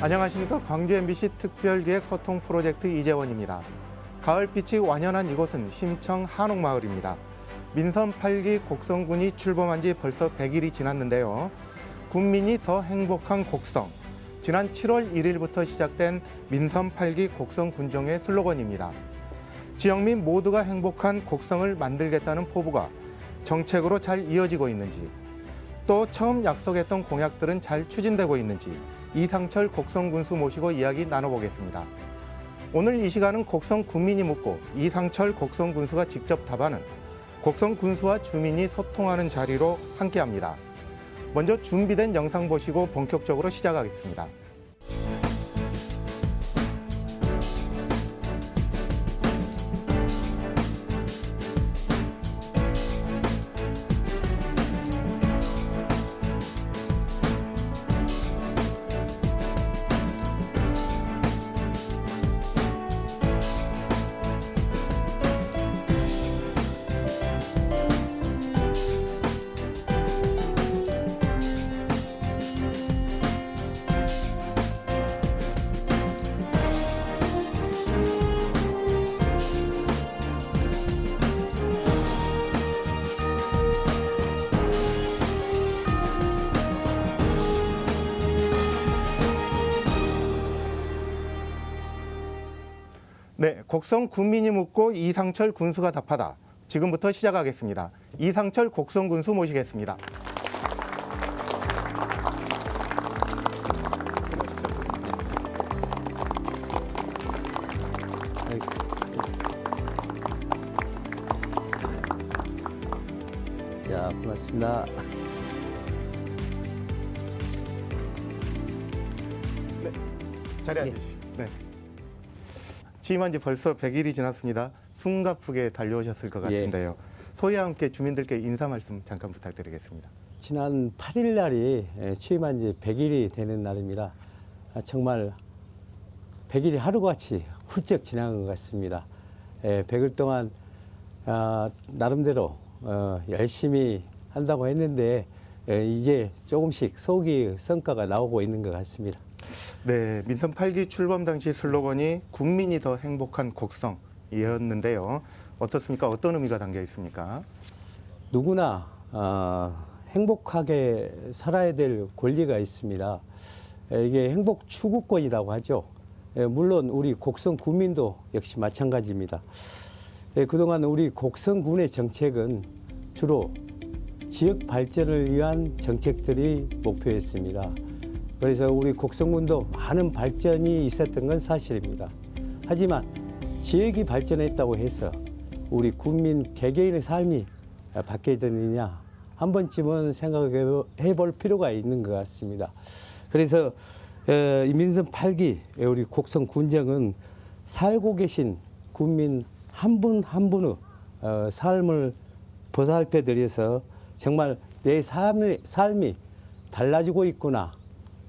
안녕하십니까. 광주 MBC 특별기획 소통 프로젝트 이재원입니다. 가을빛이 완연한 이곳은 심청 한옥마을입니다. 민선 8기 곡성군이 출범한 지 벌써 100일이 지났는데요. 군민이 더 행복한 곡성. 지난 7월 1일부터 시작된 민선 8기 곡성군정의 슬로건입니다. 지역민 모두가 행복한 곡성을 만들겠다는 포부가 정책으로 잘 이어지고 있는지, 또 처음 약속했던 공약들은 잘 추진되고 있는지 이상철 곡성군수 모시고 이야기 나눠보겠습니다. 오늘 이 시간은 곡성 군민이 묻고 이상철 곡성군수가 직접 답하는 곡성군수와 주민이 소통하는 자리로 함께합니다. 먼저 준비된 영상 보시고 본격적으로 시작하겠습니다. 네, 곡성 군민이 묻고 이상철 군수가 답하다. 지금부터 시작하겠습니다. 이상철 곡성 군수 모시겠습니다. 야, 고맙습니다. 네, 자리 앉으시죠. 네. 취임한 지 벌써 100일이 지났습니다. 숨가쁘게 달려오셨을 것 같은데요. 소희와 함께 주민들께 인사 말씀 잠깐 부탁드리겠습니다. 지난 8일 날이 취임한 지 100일이 되는 날입니다. 정말 100일이 하루같이 훌쩍 지나간 것 같습니다. 100일 동안 나름대로 열심히 한다고 했는데 이제 조금씩 소기 성과가 나오고 있는 것 같습니다. 네, 민선 8기 출범 당시 슬로건이 국민이 더 행복한 곡성이었는데요. 어떻습니까? 어떤 의미가 담겨 있습니까? 누구나 행복하게 살아야 될 권리가 있습니다. 이게 행복 추구권이라고 하죠. 물론 우리 곡성 군민도 역시 마찬가지입니다. 그동안 우리 곡성군의 정책은 주로 지역 발전을 위한 정책들이 목표였습니다. 그래서 우리 곡성군도 많은 발전이 있었던 건 사실입니다. 하지만 지역이 발전했다고 해서 우리 군민 개개인의 삶이 바뀌어야 되느냐 한 번쯤은 생각해 볼 필요가 있는 것 같습니다. 그래서 이 민선 8기 우리 곡성군정은 살고 계신 군민 한 분 한 분의 삶을 보살펴 드려서 정말 내 삶이 달라지고 있구나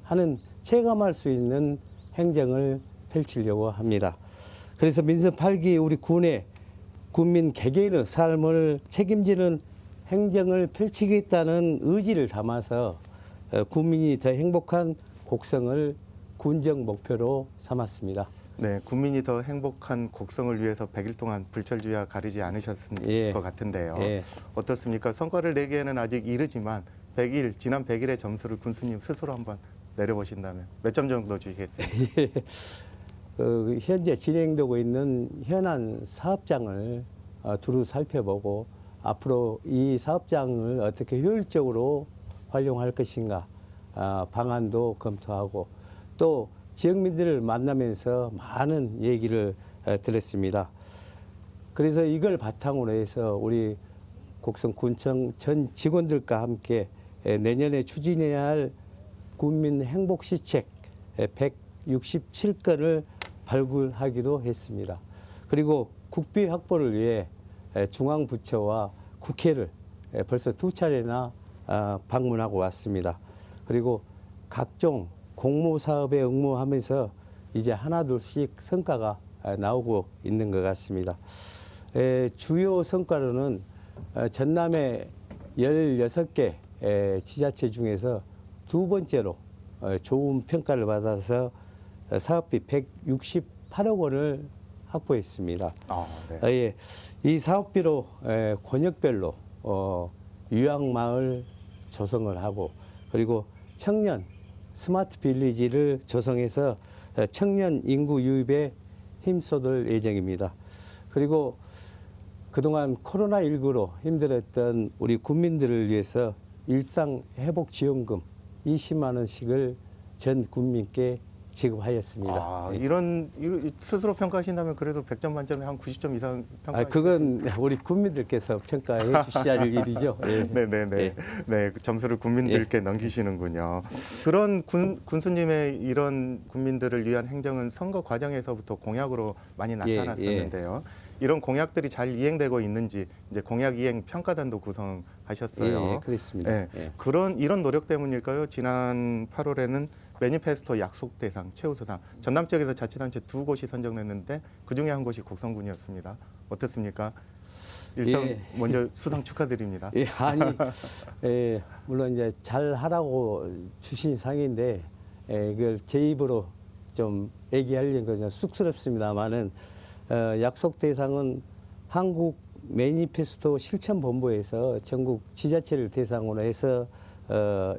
하는 체감할 수 있는 행정을 펼치려고 합니다. 그래서 민선 8기 우리 군의 군민 개개인의 삶을 책임지는 행정을 펼치겠다는 의지를 담아서 군민이 더 행복한 곡성을 군정 목표로 삼았습니다. 네, 군민이 더 행복한 곡성을 위해서 100일 동안 불철주야 가리지 않으셨을 것 같은데요. 어떻습니까? 성과를 내기에는 아직 이르지만 100일, 지난 100일의 점수를 군수님 스스로 한번 내려보신다면 몇 점 정도 주시겠습니까? 현재 진행되고 있는 현안 사업장을 두루 살펴보고 앞으로 이 사업장을 어떻게 효율적으로 활용할 것인가 방안도 검토하고 또 지역민들을 만나면서 많은 얘기를 들었습니다. 그래서 이걸 바탕으로 해서 우리 곡성군청 전 직원들과 함께 내년에 추진해야 할 군민 행복 시책 167건을 발굴하기도 했습니다. 그리고 국비 확보를 위해 중앙부처와 국회를 벌써 2차례나 방문하고 왔습니다. 그리고 각종 공모사업에 응모하면서 이제 하나둘씩 성과가 나오고 있는 것 같습니다. 주요 성과로는 전남의 16개 지자체 중에서 두 번째로 좋은 평가를 받아서 사업비 168억 원을 확보했습니다. 네. 예, 이 사업비로 권역별로 유양마을 조성을 하고 그리고 청년 스마트 빌리지를 조성해서 청년 인구 유입에 힘쏟을 예정입니다. 그리고 그동안 코로나19로 힘들었던 우리 국민들을 위해서 일상회복지원금 20만 원씩을 전 국민께 지급하였습니다. 이런 스스로 평가하신다면 그래도 100점 만점에 한 90점 이상 평가. 그건 우리 국민들께서 평가해 주셔야 할 일이죠. 예. 네네네. 예. 네, 그 점수를 국민들께 넘기시는군요. 그런 군수님의 이런 국민들을 위한 행정은 선거 과정에서부터 공약으로 많이 나타났었는데요. 이런 공약들이 잘 이행되고 있는지 이제 공약 이행 평가단도 구성하셨어요. 예, 그렇습니다. 네, 예. 이런 노력 때문일까요? 지난 8월에는 매니페스토 약속 대상 최우수상 전남 지역에서 자치단체 2곳이 선정됐는데 그 중에 한 곳이 곡성군이었습니다. 어떻습니까? 일단 예. 먼저 수상 축하드립니다. 예, 물론 이제 잘 하라고 주신 상인데 이걸 제 입으로 좀 얘기하려는 거좀 쑥스럽습니다만은 약속 대상은 한국 매니페스토 실천본부에서 전국 지자체를 대상으로 해서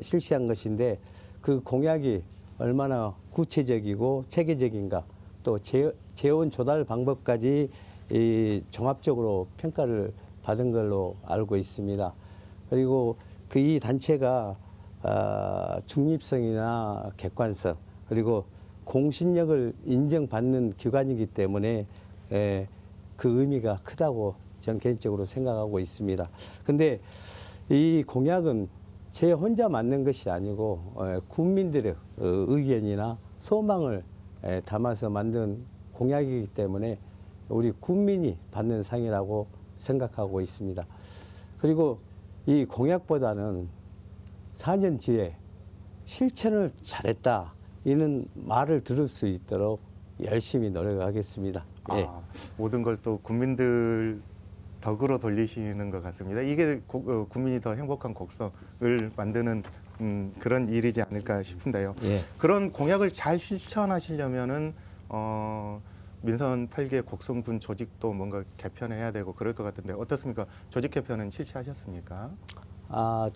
실시한 것인데 그 공약이 얼마나 구체적이고 체계적인가 또 재원 조달 방법까지 종합적으로 평가를 받은 걸로 알고 있습니다. 그리고 그 이 단체가 중립성이나 객관성 그리고 공신력을 인정받는 기관이기 때문에 그 의미가 크다고 저는 개인적으로 생각하고 있습니다. 근데 이 공약은 제 혼자 만든 것이 아니고 국민들의 의견이나 소망을 담아서 만든 공약이기 때문에 우리 국민이 받는 상이라고 생각하고 있습니다. 그리고 이 공약보다는 4년 뒤에 실천을 잘했다 이런 말을 들을 수 있도록 열심히 노력하겠습니다. 예. 모든 걸 또 국민들 덕으로 돌리시는 것 같습니다. 이게 국민이 더 행복한 곡성을 만드는 그런 일이지 않을까 싶은데요. 예. 그런 공약을 잘 실천하시려면은 민선 8개 곡성군 조직도 뭔가 개편해야 되고 그럴 것 같은데 어떻습니까? 조직 개편은 실시하셨습니까?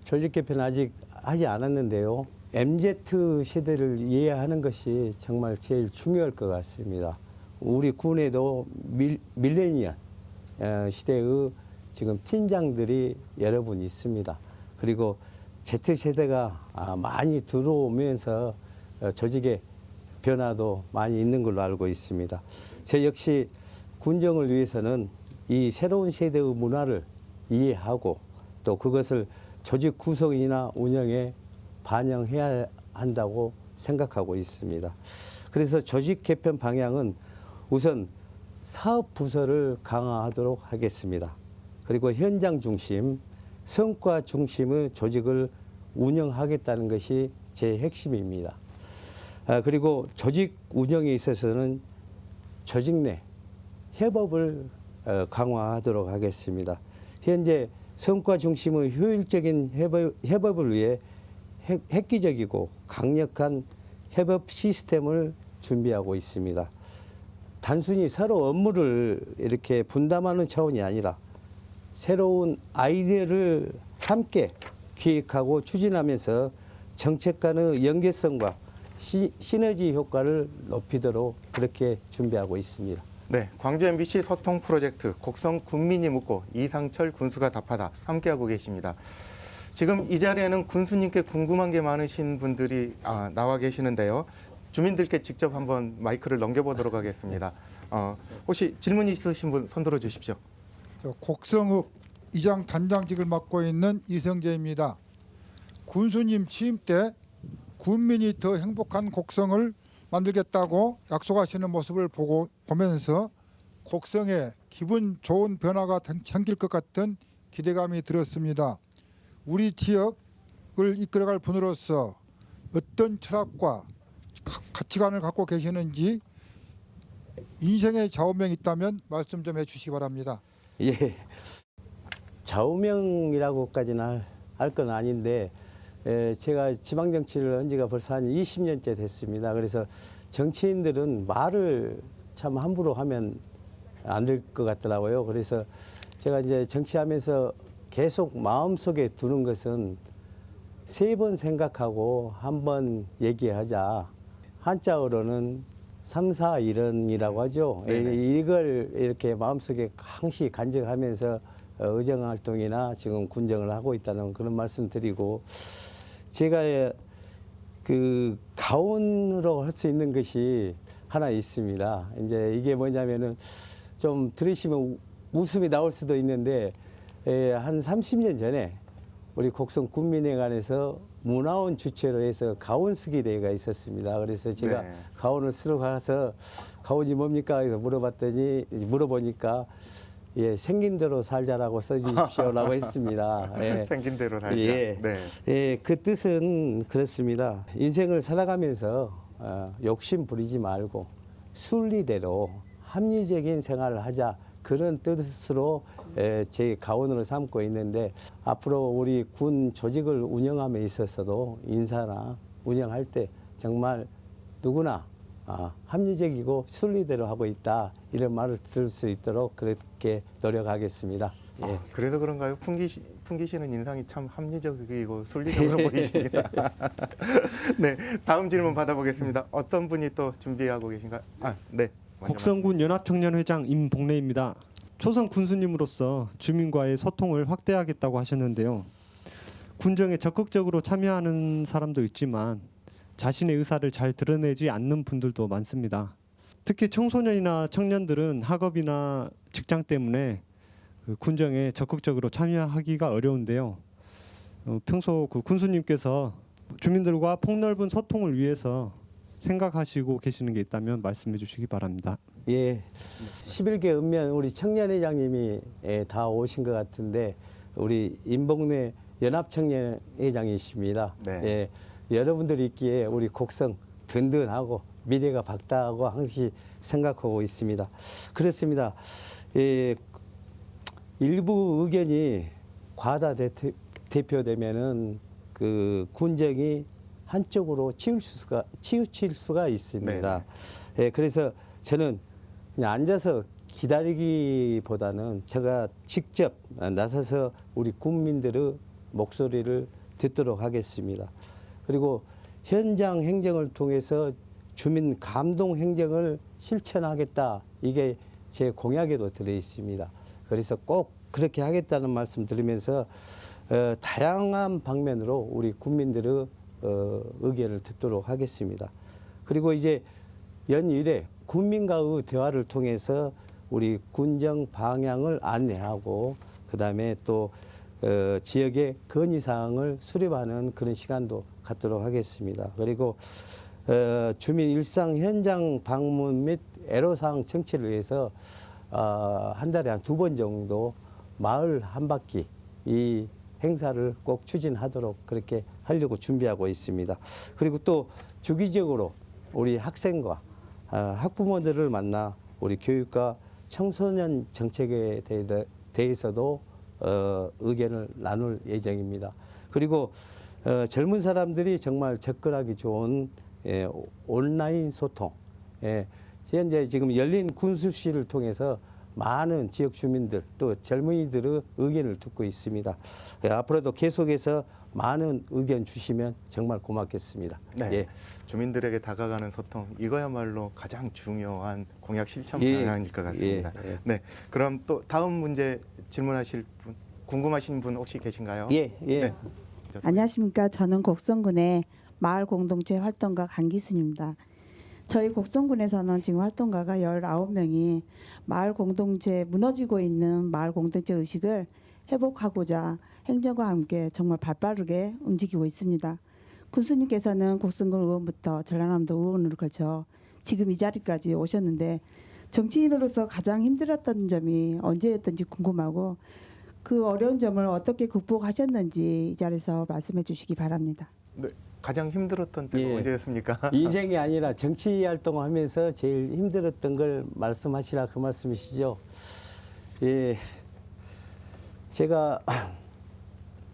조직 개편 아직 하지 않았는데요. MZ 세대를 이해하는 것이 정말 제일 중요할 것 같습니다. 우리 군에도 밀레니얼 시대의 지금 팀장들이 여러 분 있습니다. 그리고 Z세대가 많이 들어오면서 조직의 변화도 많이 있는 걸로 알고 있습니다. 저 역시 군정을 위해서는 이 새로운 세대의 문화를 이해하고 또 그것을 조직 구성이나 운영에 반영해야 한다고 생각하고 있습니다. 그래서 조직 개편 방향은 우선 사업 부서를 강화하도록 하겠습니다. 그리고 현장 중심, 성과 중심의 조직을 운영하겠다는 것이 제 핵심입니다. 그리고 조직 운영에 있어서는 조직 내 협업을 강화하도록 하겠습니다. 현재 성과 중심의 효율적인 협업을 위해 획기적이고 강력한 협업 시스템을 준비하고 있습니다. 단순히 서로 업무를 이렇게 분담하는 차원이 아니라 새로운 아이디어를 함께 기획하고 추진하면서 정책 간의 연계성과 시너지 효과를 높이도록 그렇게 준비하고 있습니다. 네, 광주 MBC 소통 프로젝트 곡성 군민이 묻고 이상철 군수가 답하다 함께하고 계십니다. 지금 이 자리에는 군수님께 궁금한 게 많으신 분들이 나와 계시는데요. 주민들께 직접 한번 마이크를 넘겨보도록 하겠습니다. 혹시 질문 있으신 분 손들어 주십시오. 곡성읍 이장 단장직을 맡고 있는 이성재입니다. 군수님 취임 때 군민이 더 행복한 곡성을 만들겠다고 약속하시는 모습을 보면서 곡성에 기분 좋은 변화가 생길 것 같은 기대감이 들었습니다. 우리 지역을 이끌어갈 분으로서 어떤 철학과 가치관을 갖고 계시는지 인생의 좌우명이 있다면 말씀 좀 해주시기 바랍니다. 예, 좌우명이라고까지는 할 건 아닌데 제가 지방 정치를 한 지가 벌써 한 20년째 됐습니다. 그래서 정치인들은 말을 참 함부로 하면 안 될 것 같더라고요. 그래서 제가 이제 정치하면서 계속 마음속에 두는 것은 3번 생각하고 한 번 얘기하자. 한자어로는 3, 4, 1원이라고 하죠. 네네. 이걸 이렇게 마음속에 항시 간직하면서 의정활동이나 지금 군정을 하고 있다는 그런 말씀 드리고, 제가 그 가훈으로 할 수 있는 것이 하나 있습니다. 이제 이게 뭐냐면은 좀 들으시면 웃음이 나올 수도 있는데, 한 30년 전에 우리 곡성 군민회관에서 문화원 주최로 해서 가훈 쓰기 대회가 있었습니다. 그래서 제가 네. 가훈을 쓰러 가서 가훈이 뭡니까? 그래서 물어보니까 예, 생긴 대로 살자라고 써주십시오라고 했습니다. 예. 생긴 대로 살자. 예. 네. 예, 그 뜻은 그렇습니다. 인생을 살아가면서 욕심 부리지 말고 순리대로 합리적인 생활을 하자. 그런 뜻으로 제 가훈으로 삼고 있는데, 앞으로 우리 군 조직을 운영함에 있어서도 인사나 운영할 때 정말 누구나 합리적이고 순리대로 하고 있다, 이런 말을 들을 수 있도록 그렇게 노력하겠습니다. 예. 그래서 그런가요? 풍기시는 인상이 참 합리적이고 순리적으로 보이십니다. 네, 다음 질문 받아보겠습니다. 어떤 분이 또 준비하고 계신가요? 네. 먼저 곡성군 연합청년회장 임복래입니다. 초선 군수님으로서 주민과의 소통을 확대하겠다고 하셨는데요. 군정에 적극적으로 참여하는 사람도 있지만 자신의 의사를 잘 드러내지 않는 분들도 많습니다. 특히 청소년이나 청년들은 학업이나 직장 때문에 그 군정에 적극적으로 참여하기가 어려운데요. 평소 그 군수님께서 주민들과 폭넓은 소통을 위해서 생각하시고 계시는 게 있다면 말씀해 주시기 바랍니다. 예, 11개 읍면 우리 청년회장님이 다 오신 것 같은데, 우리 임복래 연합청년회장이십니다. 네. 예, 여러분들이 있기에 우리 곡성 든든하고 미래가 밝다고 항상 생각하고 있습니다. 그렇습니다. 예, 일부 의견이 과다 대표되면은 그 군정이 한쪽으로 치우칠 수가 있습니다. 예, 그래서 저는 그냥 앉아서 기다리기보다는 제가 직접 나서서 우리 국민들의 목소리를 듣도록 하겠습니다. 그리고 현장 행정을 통해서 주민 감동 행정을 실천하겠다, 이게 제 공약에도 들어 있습니다. 그래서 꼭 그렇게 하겠다는 말씀 드리면서 다양한 방면으로 우리 국민들의 의견을 듣도록 하겠습니다. 그리고 이제 연일에 국민과의 대화를 통해서 우리 군정 방향을 안내하고, 그다음에 또 지역의 건의사항을 수립하는 그런 시간도 갖도록 하겠습니다. 그리고 주민 일상 현장 방문 및 애로사항 청취를 위해서 한 달에 한 2번 정도 마을 한 바퀴 이 행사를 꼭 추진하도록 그렇게 하려고 준비하고 있습니다. 그리고 또 주기적으로 우리 학생과 학부모들을 만나 우리 교육과 청소년 정책에 대해서도 의견을 나눌 예정입니다. 그리고 젊은 사람들이 정말 접근하기 좋은 온라인 소통, 현재 지금 열린 군수실을 통해서 많은 지역 주민들 또 젊은이들의 의견을 듣고 있습니다. 앞으로도 계속해서 많은 의견 주시면 정말 고맙겠습니다. 네. 예. 주민들에게 다가가는 소통, 이거야말로 가장 중요한 공약 실천 예. 방향일 것 같습니다. 예. 네, 그럼 또 다음 문제 질문하실 분, 궁금하신 분 혹시 계신가요? 예. 네. 안녕하십니까. 저는 곡성군의 마을 공동체 활동가 강기순입니다. 저희 곡성군에서는 지금 활동가가 19명이 마을 공동체, 무너지고 있는 마을 공동체 의식을 회복하고자 행정과 함께 정말 발빠르게 움직이고 있습니다. 군수님께서는 곡성군 의원부터 전라남도 의원으로 걸쳐 지금 이 자리까지 오셨는데, 정치인으로서 가장 힘들었던 점이 언제였던지 궁금하고, 그 어려운 점을 어떻게 극복하셨는지 이 자리에서 말씀해 주시기 바랍니다. 네, 가장 힘들었던 때가 예. 언제였습니까? 인생이 아니라 정치 활동을 하면서 제일 힘들었던 걸 말씀하시라 그 말씀이시죠. 예, 제가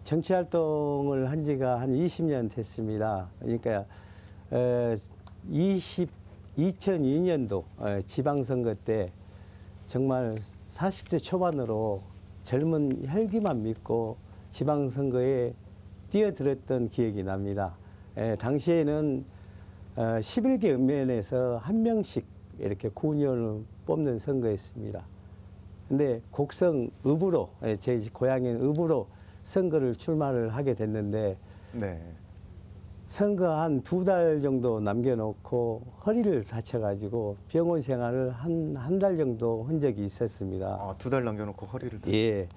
정치 활동을 한 지가 한 20년 됐습니다. 그러니까 2002년도 지방선거 때 정말 40대 초반으로 젊은 혈기만 믿고 지방선거에 뛰어들었던 기억이 납니다. 당시에는 11개 읍면에서 한 명씩 이렇게 구의원을 뽑는 선거였습니다. 근데 곡성 읍으로, 제 고향인 읍으로 선거를 출마를 하게 됐는데, 네. 선거 한 2달 정도 남겨놓고 허리를 다쳐가지고 병원 생활을 한 달 정도 한 적이 있었습니다. 2달 남겨놓고 허리를. 예.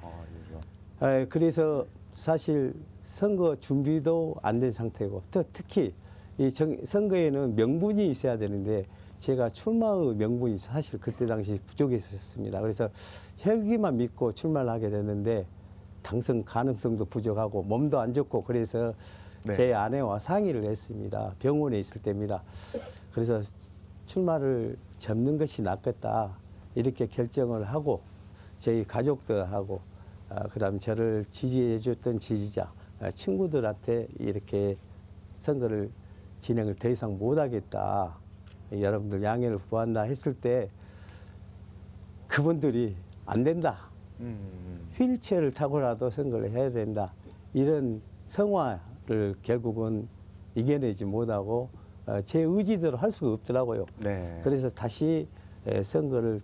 그래서 사실 선거 준비도 안 된 상태고, 특히 이 선거에는 명분이 있어야 되는데 제가 출마의 명분이 사실 그때 당시 부족했었습니다. 그래서 혈기만 믿고 출마를 하게 됐는데 당선 가능성도 부족하고 몸도 안 좋고, 그래서 네. 제 아내와 상의를 했습니다. 병원에 있을 때입니다. 그래서 출마를 접는 것이 낫겠다 이렇게 결정을 하고, 저희 가족들하고 그다음 저를 지지해 줬던 지지자 친구들한테 이렇게 선거를 진행을 더 이상 못하겠다, 여러분들 양해를 구한다 했을 때 그분들이 안 된다, 휠체어를 타고라도 선거를 해야 된다, 이런 성화를 결국은 이겨내지 못하고 제 의지대로 할 수가 없더라고요. 네. 그래서 다시 선거를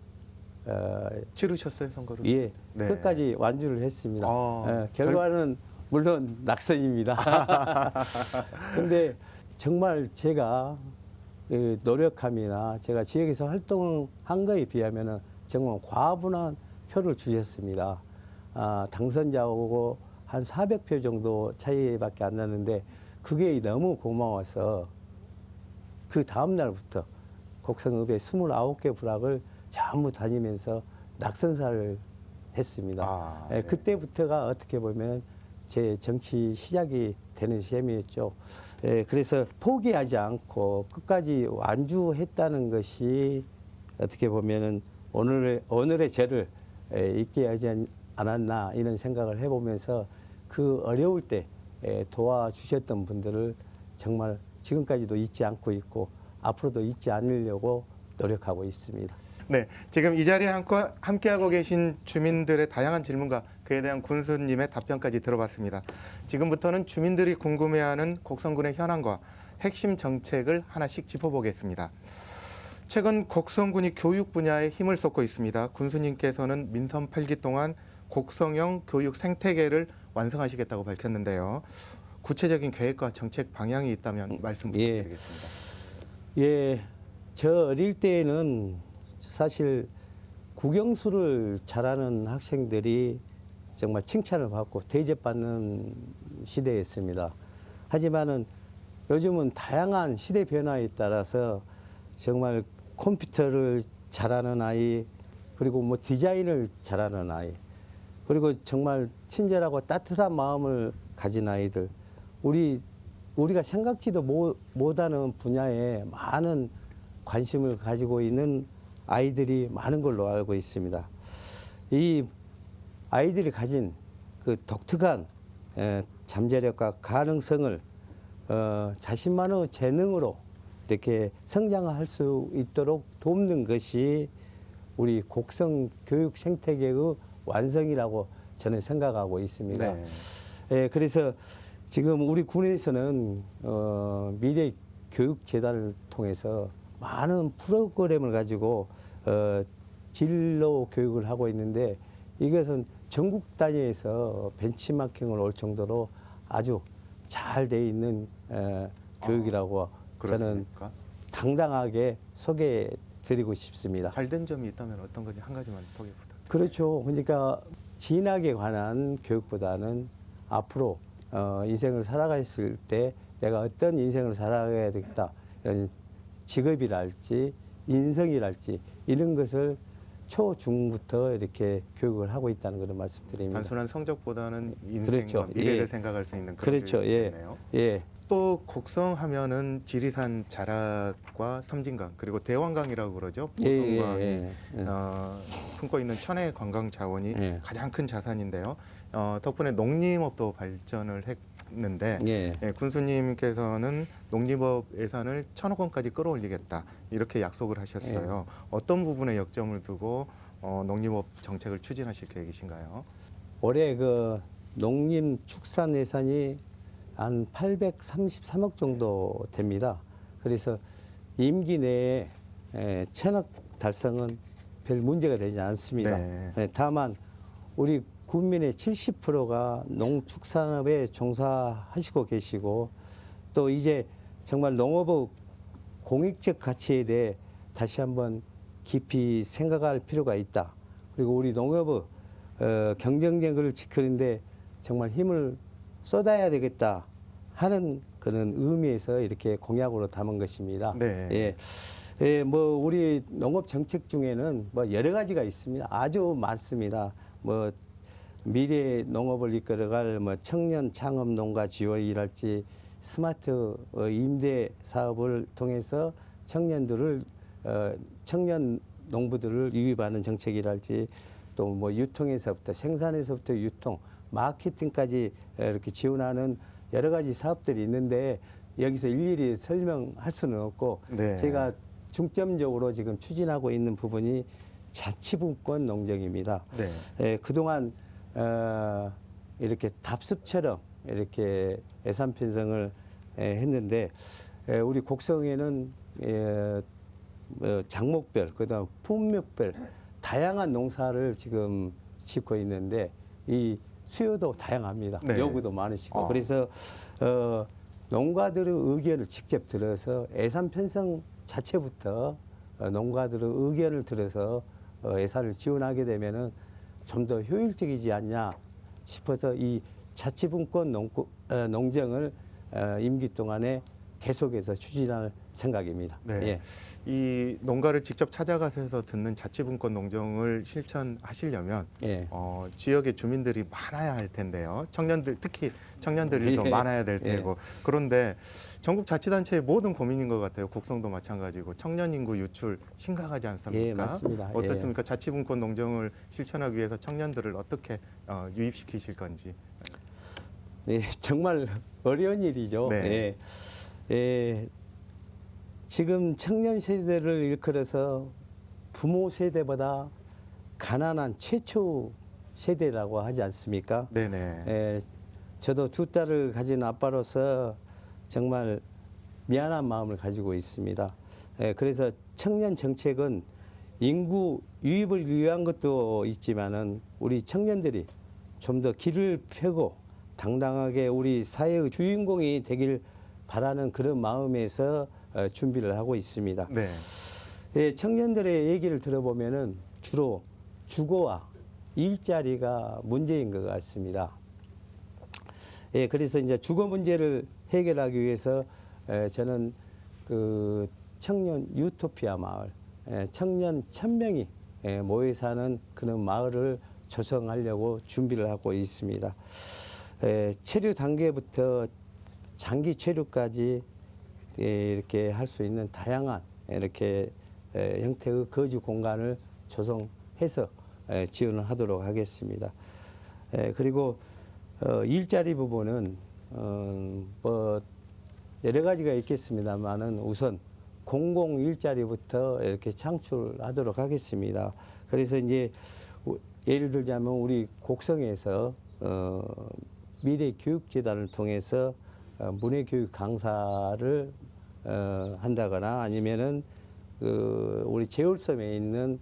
치르셨어요, 선거를? 예, 네. 끝까지 완주를 했습니다. 결과는 물론 낙선입니다. 근데 정말 제가 노력함이나 제가 지역에서 활동한 거에 비하면은 정말 과분한 표를 주셨습니다. 당선자하고 한 400표 정도 차이밖에 안 났는데 그게 너무 고마워서 그 다음 날부터 곡성읍의 29개 부락을 전부 다니면서 낙선사를 했습니다. 네. 그때부터가 어떻게 보면 제 정치 시작이 되는 셈이었죠. 그래서 포기하지 않고 끝까지 완주했다는 것이 어떻게 보면은 오늘의 저를 있게 하지 않았나 이런 생각을 해보면서 그 어려울 때 도와주셨던 분들을 정말 지금까지도 잊지 않고 있고 앞으로도 잊지 않으려고 노력하고 있습니다. 네, 지금 이 자리에 함께하고 계신 주민들의 다양한 질문과 그에 대한 군수님의 답변까지 들어봤습니다. 지금부터는 주민들이 궁금해하는 곡성군의 현황과 핵심 정책을 하나씩 짚어보겠습니다. 최근 곡성군이 교육 분야에 힘을 쏟고 있습니다. 군수님께서는 민선 8기 동안 곡성형 교육 생태계를 완성하시겠다고 밝혔는데요. 구체적인 계획과 정책 방향이 있다면 말씀 부탁드리겠습니다. 예, 저 어릴 때에는 사실 국영수를 잘하는 학생들이 정말 칭찬을 받고 대접받는 시대였습니다. 하지만은 요즘은 다양한 시대 변화에 따라서 정말 컴퓨터를 잘하는 아이, 그리고 뭐 디자인을 잘하는 아이, 그리고 정말 친절하고 따뜻한 마음을 가진 아이들, 우리가 생각지도 못하는 분야에 많은 관심을 가지고 있는 아이들이 많은 걸로 알고 있습니다. 이 아이들이 가진 그 독특한 잠재력과 가능성을 자신만의 재능으로 이렇게 성장할 수 있도록 돕는 것이 우리 곡성 교육 생태계의 완성이라고 저는 생각하고 있습니다. 네. 그래서 지금 우리 군에서는 미래 교육재단을 통해서 많은 프로그램을 가지고 진로 교육을 하고 있는데, 이것은 전국 단위에서 벤치마킹을 올 정도로 아주 잘 돼 있는 교육이라고 저는 그렇습니까? 당당하게 소개해 드리고 싶습니다. 잘된 점이 있다면 어떤 건지 한 가지만 소개 부탁드립니다. 그렇죠. 그러니까 진학에 관한 교육보다는 앞으로 인생을 살아갔을 때 내가 어떤 인생을 살아가야 되겠다, 이런 직업이랄지 인성이랄지 이런 것을 초중부터 이렇게 교육을 하고 있다는 것을 말씀드립니다. 단순한 성적보다는 인생과 그렇죠. 미래를 예. 생각할 수 있는 그런 그렇죠. 예. 교육이네요. 예. 또 곡성하면은 지리산 자락과 섬진강 그리고 대왕강이라고 그러죠. 곡성강이 예. 품고 있는 천혜의 관광 자원이 예. 가장 큰 자산인데요. 덕분에 농림업도 발전을 했는데 예. 예, 군수님께서는 농림업 예산을 1,000억 원까지 끌어올리겠다 이렇게 약속을 하셨어요. 어떤 부분에 역점을 두고 농림업 정책을 추진하실 계획이신가요? 올해 그 농림축산 예산이 한 833억 정도 됩니다. 그래서 임기 내에 1,000억 달성은 별 문제가 되지 않습니다. 네. 다만 우리 국민의 70%가 농축산업에 종사하시고 계시고 또 이제 정말 농업의 공익적 가치에 대해 다시 한번 깊이 생각할 필요가 있다. 그리고 우리 농업의 경쟁력을 지키는데 정말 힘을 쏟아야 되겠다 하는 그런 의미에서 이렇게 공약으로 담은 것입니다. 네. 예. 예, 뭐 우리 농업 정책 중에는 뭐 여러 가지가 있습니다. 아주 많습니다. 뭐 미래 농업을 이끌어갈 뭐 청년 창업 농가 지원이랄지 스마트 임대 사업을 통해서 청년들을 청년 농부들을 유입하는 정책이랄지 또 뭐 유통에서부터 생산에서부터 유통, 마케팅까지 이렇게 지원하는 여러 가지 사업들이 있는데 여기서 일일이 설명할 수는 없고 네. 제가 중점적으로 지금 추진하고 있는 부분이 자치분권 농정입니다. 네. 예, 그동안 이렇게 답습처럼 이렇게 예산 편성을 했는데 우리 곡성에는 작목별, 그다음 품목별 다양한 농사를 지금 짓고 있는데 이 수요도 다양합니다. 네. 요구도 많으시고 아. 그래서 농가들의 의견을 직접 들어서 예산 편성 자체부터 농가들의 의견을 들어서 예산을 지원하게 되면은 좀 더 효율적이지 않냐 싶어서 이 자치분권 농정을 임기 동안에 계속해서 추진할 생각입니다. 네. 예. 이 농가를 직접 찾아가서 듣는 자치분권 농정을 실천하시려면 예. 지역의 주민들이 많아야 할 텐데요. 청년들 특히 청년들이 더 예. 많아야 될 예. 테고 그런데 전국 자치단체의 모든 고민인 것 같아요. 곡성도 마찬가지고 청년 인구 유출 심각하지 않습니까? 예, 맞습니다. 어떻습니까? 자치분권 농정을 실천하기 위해서 청년들을 어떻게 유입시키실 건지. 예, 정말 어려운 일이죠. 네. 예, 지금 청년 세대를 일컬어서 부모 세대보다 가난한 최초 세대라고 하지 않습니까? 네네. 예, 저도 두 딸을 가진 아빠로서 정말 미안한 마음을 가지고 있습니다. 예, 그래서 청년 정책은 인구 유입을 위한 것도 있지만은 우리 청년들이 좀 더 길을 펴고 당당하게 우리 사회의 주인공이 되길 바라는 그런 마음에서 준비를 하고 있습니다. 네. 예, 청년들의 얘기를 들어보면은 주로 주거와 일자리가 문제인 것 같습니다. 예, 그래서 이제 주거 문제를 해결하기 위해서 저는 그 청년 유토피아 마을, 청년 1,000명이 모여 사는 그런 마을을 조성하려고 준비를 하고 있습니다. 체류 단계부터 장기 체류까지 이렇게 할 수 있는 다양한 이렇게 형태의 거주 공간을 조성해서 지원을 하도록 하겠습니다. 그리고 일자리 부분은 뭐 여러 가지가 있겠습니다만은 우선 공공 일자리부터 이렇게 창출하도록 하겠습니다. 그래서 이제 예를 들자면 우리 곡성에서 미래교육재단을 통해서 문해교육 강사를 한다거나 아니면은 우리 제올섬에 있는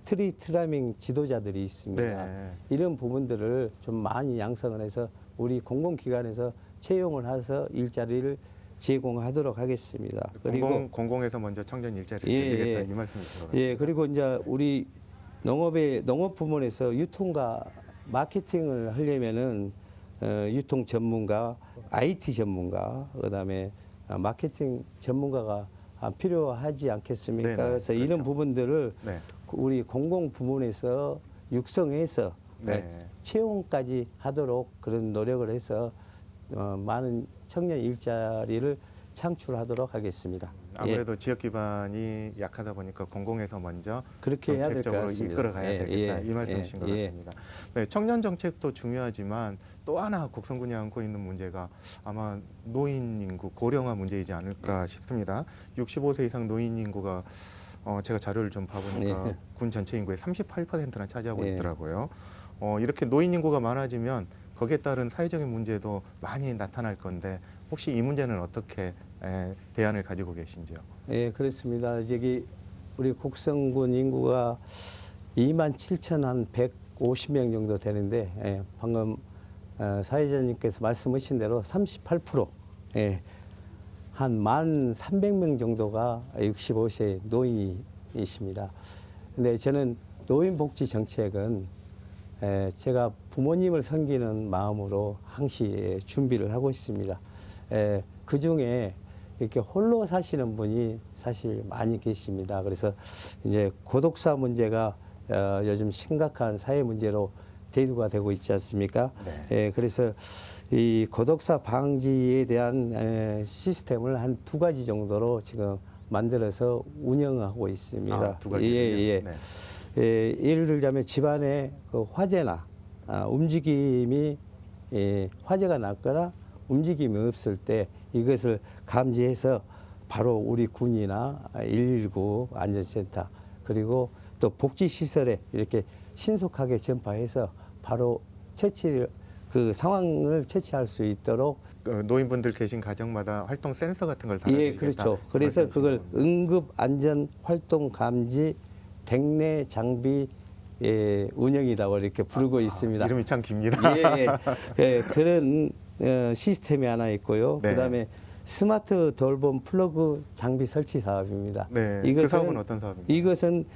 트리트라밍 지도자들이 있습니다. 네. 이런 부분들을 좀 많이 양성을 해서 우리 공공기관에서 채용을 해서 일자리를 제공하도록 하겠습니다. 그리고 공공에서 먼저 청년 일자리를 예, 늘리겠다 예. 이 말씀이시죠? 예, 그리고 이제 우리 농업 부문에서 유통과 마케팅을 하려면은 유통 전문가, IT 전문가, 그다음에 마케팅 전문가가 필요하지 않겠습니까? 네네, 그래서 그렇죠. 이런 부분들을 네. 우리 공공 부문에서 육성해서 네. 채용까지 하도록 그런 노력을 해서 많은 청년 일자리를 창출하도록 하겠습니다. 아무래도 지역 기반이 약하다 보니까 공공에서 먼저 그렇게 해야 될 것 정책적으로 같습니다. 이끌어가야 되겠다 이 말씀이신 것 예. 같습니다. 네, 청년 정책도 중요하지만 또 하나 곡성군이 안고 있는 문제가 아마 노인 인구 고령화 문제이지 않을까 싶습니다. 65세 이상 노인 인구가 제가 자료를 좀 봐보니까 예. 군 전체 인구의 38%나 차지하고 예. 있더라고요. 이렇게 노인 인구가 많아지면 거기에 따른 사회적인 문제도 많이 나타날 건데 혹시 이 문제는 어떻게 대안을 가지고 계신지요? 예, 그렇습니다. 저기 우리 곡성군 인구가 27,150명 정도 되는데 방금 사회자님께서 말씀하신 대로 38% 한 1,300명 정도가 65세 노인이십니다. 근데 저는 노인복지 정책은 제가 부모님을 섬기는 마음으로 항시 준비를 하고 있습니다. 그 중에 이렇게 홀로 사시는 분이 사실 많이 계십니다. 그래서 이제 고독사 문제가 요즘 심각한 사회 문제로 대두가 되고 있지 않습니까? 그래서 이 고독사 방지에 대한 시스템을 한 2가지 정도로 지금 만들어서 운영하고 있습니다. 아, 2가지요? 예. 예를 들자면 집안에 그 화재나 움직임이 화재가 났거나 움직임이 없을 때 이것을 감지해서 바로 우리 군이나 119 안전센터 그리고 또 복지시설에 이렇게 신속하게 전파해서 바로 처치를 그 상황을 처치할 수 있도록 노인분들 계신 가정마다 활동 센서 같은 걸 달아주시겠다. 예, 그렇죠. 그래서 그걸 말씀이시군요. 응급 안전 활동 감지 대내 장비 운영이라고 이렇게 부르고 있습니다. 이름이 참 깁니다. 그런 시스템이 하나 있고요. 네. 그다음에 스마트 돌봄 플러그 장비 설치 사업입니다. 네, 그 사업은 어떤 사업입니까? 이것은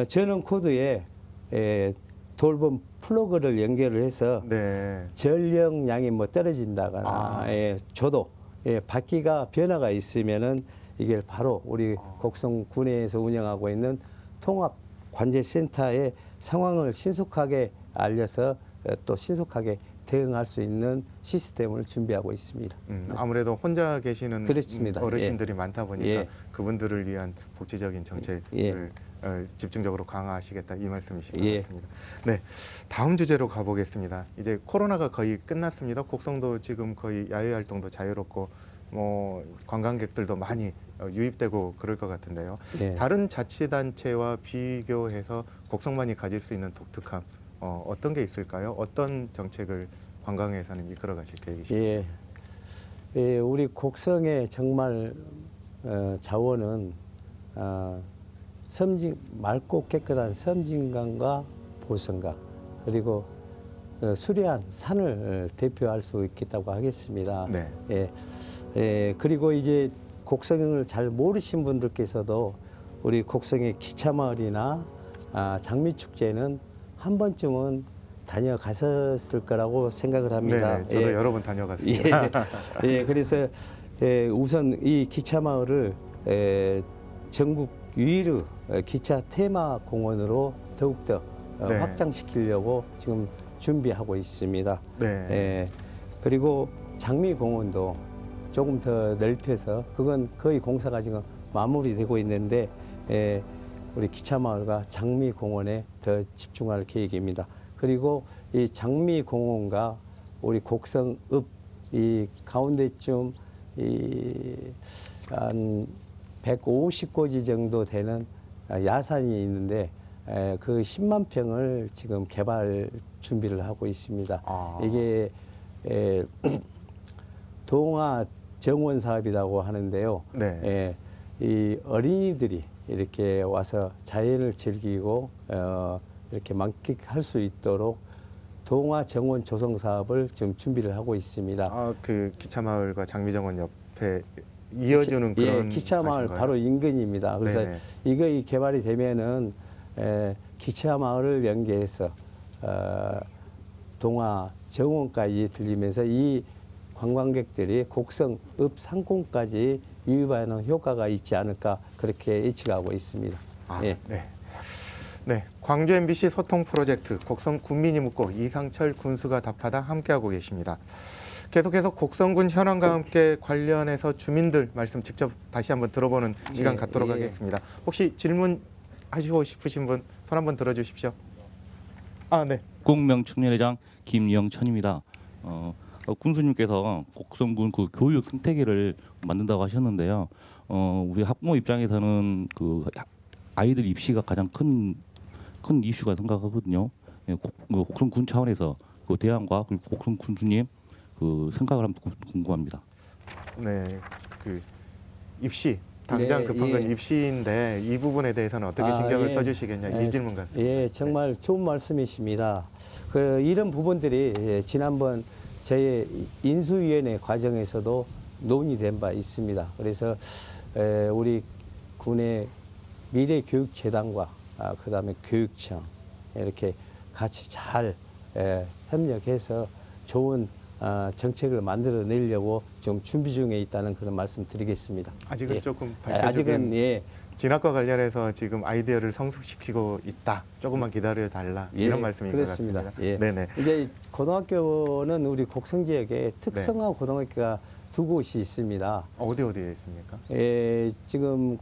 전원 코드에 돌봄 플러그를 연결을 해서 네. 전력량이 뭐 떨어진다거나 조도 바퀴가 변화가 있으면은 이게 바로 우리 곡성 군에서 운영하고 있는 통합 관제센터의 상황을 신속하게 알려서 또 신속하게 대응할 수 있는 시스템을 준비하고 있습니다. 아무래도 혼자 계시는 그렇습니다. 어르신들이 많다 보니까 예. 그분들을 위한 복지적인 정책을 예. 집중적으로 강화하시겠다 이 말씀이신 것 예. 같습니다. 네, 다음 주제로 가보겠습니다. 이제 코로나가 거의 끝났습니다. 곡성도 지금 거의 야외 활동도 자유롭고 뭐 관광객들도 많이 유입되고 그럴 것 같은데요. 네. 다른 자치단체와 비교해서 곡성만이 가질 수 있는 독특함 어떤 게 있을까요? 어떤 정책을 관광에서는 이끌어 가실 계획이십니까? 우리 곡성의 정말 자원은 맑고 깨끗한 섬진강과 보성강 그리고 수려한 산을 대표할 수 있겠다고 하겠습니다. 네. 그리고 이제 곡성을 잘 모르신 분들께서도 우리 곡성의 기차마을이나 장미축제는 한 번쯤은 다녀가셨을 거라고 생각을 합니다. 네, 저도 여러 번 다녀갔습니다. 그래서 우선 이 기차마을을 전국 유일의 기차 테마 공원으로 더욱더 네. 확장시키려고 지금 준비하고 있습니다. 네. 그리고 장미공원도 조금 더 넓혀서 그건 거의 공사가 지금 마무리되고 있는데 우리 기차마을과 장미공원에 더 집중할 계획입니다. 그리고 이 장미공원과 우리 곡성읍 이 가운데쯤 한 150고지 정도 되는 야산이 있는데 그 10만 평을 지금 개발 준비를 하고 있습니다. 이게 동화 정원 사업이라고 하는데요. 네. 이 어린이들이 이렇게 와서 자연을 즐기고 이렇게 만끽할 수 있도록 동화 정원 조성 사업을 지금 준비를 하고 있습니다. 그 기차마을과 장미정원 옆에 이어주는 그런 기차마을 곳인가요? 바로 인근입니다. 그래서 네네. 이거 개발이 되면은 기차마을을 연계해서 동화 정원까지 들리면서 이 관광객들이 곡성읍 상공까지 유입하는 효과가 있지 않을까 그렇게 예측하고 있습니다. 네. 네, 광주 MBC 소통 프로젝트 곡성 군민이 묻고 이상철 군수가 답하다 함께하고 계십니다. 계속해서 곡성군 현황과 함께 관련해서 주민들 말씀 직접 다시 한번 들어보는 시간 갖도록 예. 하겠습니다. 혹시 질문하시고 싶으신 분 손 한번 들어주십시오. 아, 네. 국명청년회장 김영천입니다. 군수님께서 곡성군 그 교육 생태계를 만든다고 하셨는데요. 우리 학부모 입장에서는 그 아이들 입시가 가장 큰 이슈가 생각하거든요. 곡성군 차원에서 그 대안과 그리고 곡성 군수님 그 생각을 한번 궁금합니다. 네, 그 입시 당장 네, 급한 건 예. 입시인데 이 부분에 대해서는 어떻게 아, 신경을 예. 써주시겠냐 이 질문 같습니다. 예, 정말 좋은 말씀이십니다. 이런 부분들이 지난번 저희 인수위원회 과정에서도 논의된 바 있습니다. 그래서 우리 군의 미래교육재단과 그다음에 교육청 이렇게 같이 잘 협력해서 좋은 정책을 만들어내려고 좀 준비 중에 있다는 그런 말씀드리겠습니다. 아직은 예. 조금 아직은 예. 진학과 관련해서 지금 아이디어를 성숙시키고 있다. 조금만 기다려 달라 이런 말씀인 그렇습니다. 것 같습니다. 예. 네네. 이제 고등학교는 우리 곡성 지역에 특성화 고등학교가 두 곳이 있습니다. 어디에 있습니까? 지금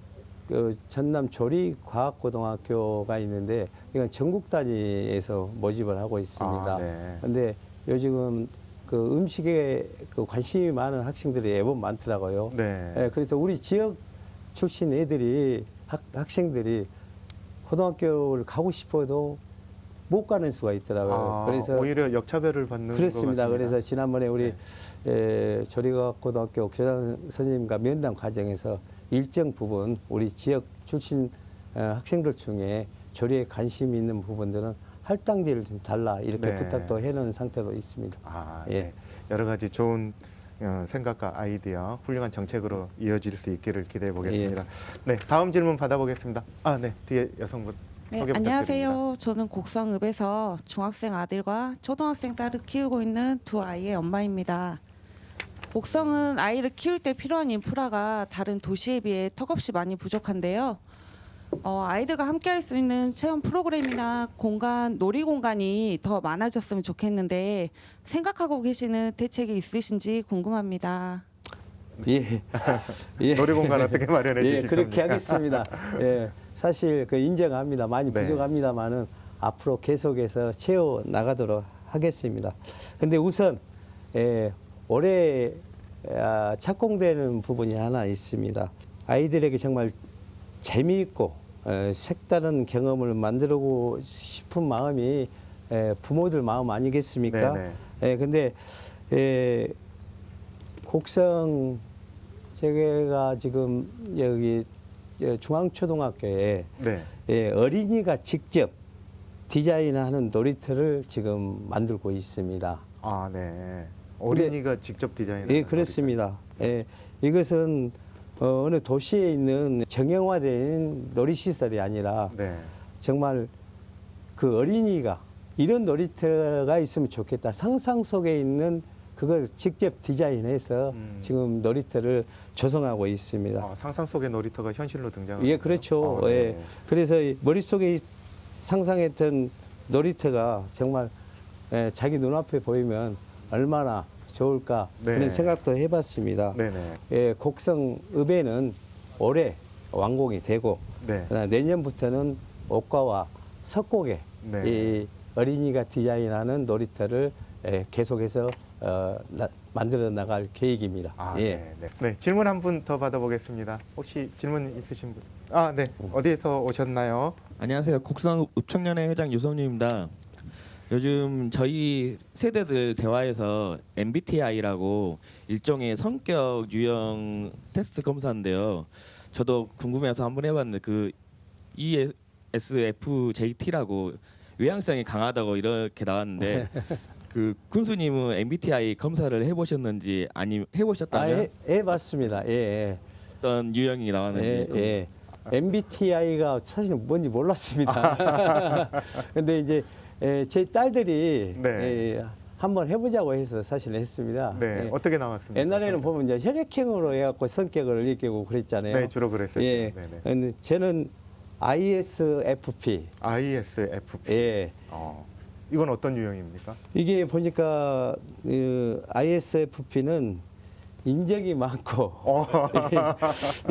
그 전남 조리과학고등학교가 있는데 이건 전국 단위에서 모집을 하고 있습니다. 아, 네. 근데 요즘은 그 음식에 그 관심이 많은 학생들이 애법 많더라고요. 네. 그래서 우리 지역 출신 애들이 학생들이 고등학교를 가고 싶어도 못 가는 수가 있더라고요. 그래서 오히려 역차별을 받는 그렇습니다. 것 같습니다. 그래서 지난번에 우리 조리과학고등학교 교장 선생님과 면담 과정에서 일정 부분 우리 지역 출신 학생들 중에 조리에 관심이 있는 부분들은 할당제를 좀 달라 이렇게 네. 부탁도 해놓은 상태로 있습니다. 아, 예. 네. 여러 가지 좋은 생각과 아이디어, 훌륭한 정책으로 이어질 수 있기를 기대해 보겠습니다. 네, 다음 질문 받아보겠습니다. 아, 네, 뒤에 여성분 네, 소개 부탁드립니다. 안녕하세요. 저는 곡성읍에서 중학생 아들과 초등학생 딸을 키우고 있는 두 아이의 엄마입니다. 곡성은 아이를 키울 때 필요한 인프라가 다른 도시에 비해 턱없이 많이 부족한데요. 아이들과 함께할 수 있는 체험 프로그램이나 놀이 공간이 더 많아졌으면 좋겠는데 생각하고 계시는 대책이 있으신지 궁금합니다. 예. 예. 놀이공간 어떻게 마련해 주실 예, 그렇게 겁니까? 하겠습니다. 예, 사실 인정합니다. 많이 네. 부족합니다만은 앞으로 계속해서 채워 나가도록 하겠습니다. 근데 우선 올해 착공되는 부분이 하나 있습니다. 아이들에게 정말 재미있고 색다른 경험을 만들고 싶은 마음이 부모들 마음 아니겠습니까? 네네. 근데 곡성 제가 지금 여기 중앙초등학교에 네. 어린이가 직접 디자인하는 놀이터를 지금 만들고 있습니다. 아, 네. 어린이가 직접 디자인하는 예, 그렇습니다. 이것은 어느 도시에 있는 정형화된 놀이시설이 아니라 네. 정말 그 어린이가 이런 놀이터가 있으면 좋겠다. 상상 속에 있는 그걸 직접 디자인해서 지금 놀이터를 조성하고 있습니다. 상상 속의 놀이터가 현실로 등장하는 예, 그렇죠. 네. 예. 그래서 머릿속에 상상했던 놀이터가 정말 자기 눈앞에 보이면 얼마나 좋을까 네. 그런 생각도 해봤습니다. 네네. 곡성읍에는 올해 완공이 되고 네. 내년부터는 옥과와 석곡에 네. 이 어린이가 디자인하는 놀이터를 계속해서 만들어 나갈 계획입니다. 아, 예. 네, 네. 네, 질문 한 분 더 받아보겠습니다. 혹시 질문 있으신 분? 아, 네. 어디에서 오셨나요? 안녕하세요. 곡성 읍청년회 회장 유성윤입니다. 요즘 저희 세대들 대화에서 MBTI라고 일종의 성격 유형 테스트 검사인데요. 저도 궁금해서 한번 해봤는데 그 ESFJT라고 외향성이 강하다고 이렇게 나왔는데 그 군수님은 MBTI 검사를 해보셨는지 아니 해보셨다면 해봤습니다. 어떤 유형이 나왔는지 MBTI가 사실 뭔지 몰랐습니다. 근데 이제 제 딸들이 네. 한번 해보자고 해서 사실 했습니다. 네. 어떻게 나왔습니까? 옛날에는 보면 이제 혈액형으로 해갖고 성격을 얘기하고 그랬잖아요. 네, 주로 그랬었죠. 예. 네네. 근데 저는 ISFP. ISFP. 예. 이건 어떤 유형입니까? 이게 보니까 ISFP는 인정이 많고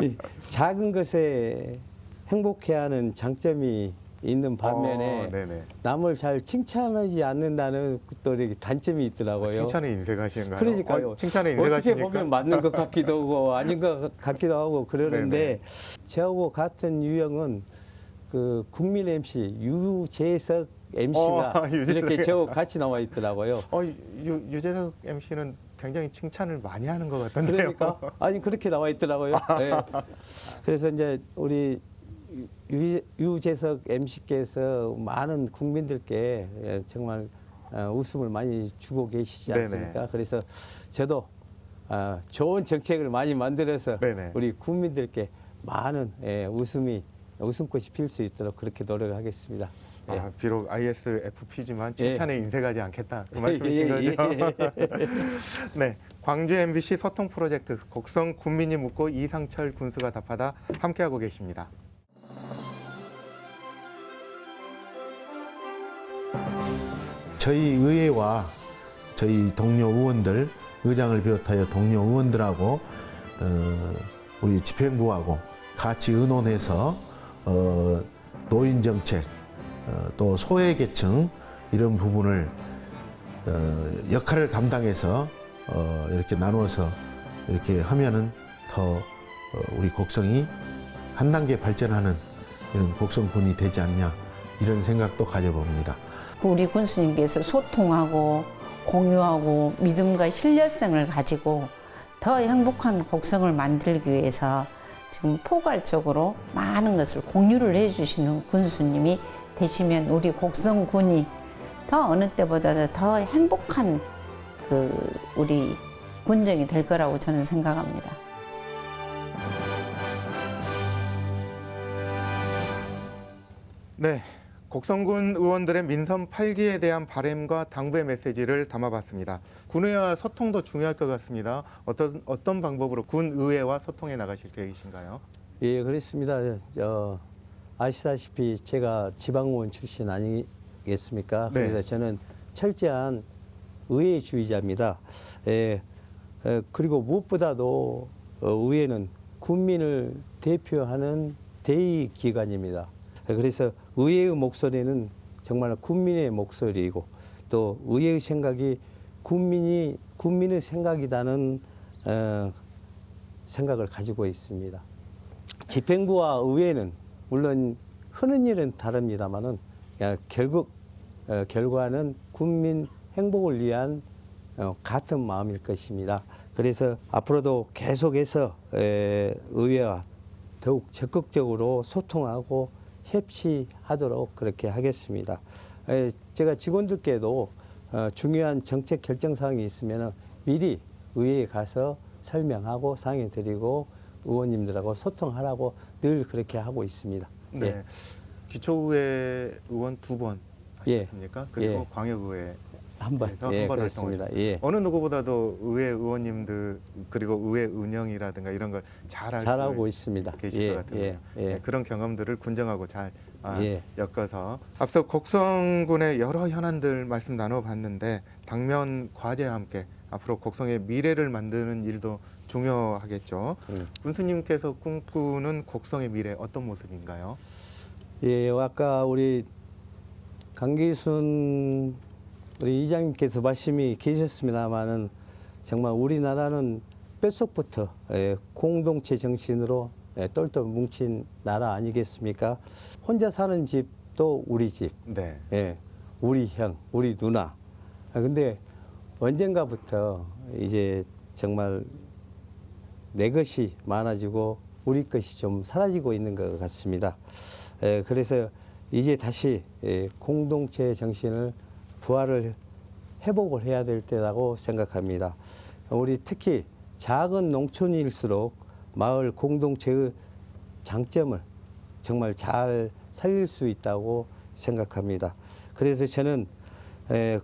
이 작은 것에 행복해하는 장점이 있는 반면에 네네. 남을 잘 칭찬하지 않는다는 또 이렇게 단점이 있더라고요. 칭찬에 인색하신가요? 그러니까요. 칭찬에 어떻게 인색하시니까? 보면 맞는 것 같기도 하고 아닌 것 같기도 하고 그러는데 네네. 저하고 같은 유형은 그 국민 MC 유재석 MC가 유재석. 이렇게 저하고 같이 나와 있더라고요. 유재석 MC는 굉장히 칭찬을 많이 하는 것 같던데요. 그러니까 아니 그렇게 나와 있더라고요. 네. 그래서 이제 우리 유재석 MC께서 많은 국민들께 정말 웃음을 많이 주고 계시지 않습니까? 네네. 그래서 저도 좋은 정책을 많이 만들어서 네네. 우리 국민들께 많은 웃음꽃이 필 수 있도록 그렇게 노력하겠습니다. 비록 ISFP지만 칭찬에 인색하지 않겠다 그 말씀이신 거죠? 네, 광주 MBC 소통 프로젝트 곡성 군민이 묻고 이상철 군수가 답하다 함께하고 계십니다. 저희 의회와 저희 동료 의원들, 의장을 비롯하여 동료 의원들하고 우리 집행부하고 같이 의논해서 노인 정책, 또 소외계층 이런 부분을 역할을 담당해서 이렇게 나누어서 이렇게 하면은 더 우리 곡성이 한 단계 발전하는 이런 곡성군이 되지 않냐 이런 생각도 가져봅니다. 우리 군수님께서 소통하고 공유하고 믿음과 신뢰성을 가지고 더 행복한 곡성을 만들기 위해서 지금 포괄적으로 많은 것을 공유를 해주시는 군수님이 되시면 우리 곡성군이 더 어느 때보다도 더 행복한 우리 군정이 될 거라고 저는 생각합니다. 네, 곡성군 의원들의 민선 8기에 대한 바람과 당부의 메시지를 담아봤습니다. 군의회와 소통도 중요할 것 같습니다. 어떤 방법으로 군의회와 소통해 나가실 계획이신가요? 예, 그렇습니다. 아시다시피 제가 지방의원 출신 아니겠습니까? 네. 그래서 저는 철저한 의회주의자입니다. 그리고 무엇보다도 의회는 국민을 대표하는 대의기관입니다. 그래서 의회의 목소리는 정말 국민의 목소리이고 또 의회의 생각이 국민의 생각이라는 생각을 가지고 있습니다. 집행부와 의회는 물론 하는 일은 다릅니다만은 결국 결과는 국민 행복을 위한 같은 마음일 것입니다. 그래서 앞으로도 계속해서 의회와 더욱 적극적으로 소통하고 협치하도록 그렇게 하겠습니다. 제가 직원들께도 중요한 정책 결정 사항이 있으면 미리 의회에 가서 설명하고 상의 드리고 의원님들하고 소통하라고 늘 그렇게 하고 있습니다. 네, 예. 기초의회 의원 2번 하셨습니까? 그리고 예. 광역의회 한 번, 한번 그렇습니다. 활동하셨습니다. 예. 어느 누구보다도 의회 의원님들 그리고 의회 운영이라든가 이런 걸 잘하고 있습니다. 계실 것 같은데요. 네, 그런 경험들을 군정하고 잘 엮어서 앞서 곡성군의 여러 현안들 말씀 나눠봤는데 당면 과제와 함께 앞으로 곡성의 미래를 만드는 일도 중요하겠죠. 군수님께서 꿈꾸는 곡성의 미래 어떤 모습인가요? 예, 아까 우리 강기순 우리 이장님께서 말씀이 계셨습니다만은 정말 우리나라는 뼛속부터 공동체 정신으로 똘똘 뭉친 나라 아니겠습니까? 혼자 사는 집도 우리 집, 네. 우리 형, 우리 누나. 근데 언젠가부터 이제 정말 내 것이 많아지고 우리 것이 좀 사라지고 있는 것 같습니다. 그래서 이제 다시 공동체 정신을 부활을 회복을 해야 될 때라고 생각합니다. 우리 특히 작은 농촌일수록 마을 공동체의 장점을 정말 잘 살릴 수 있다고 생각합니다. 그래서 저는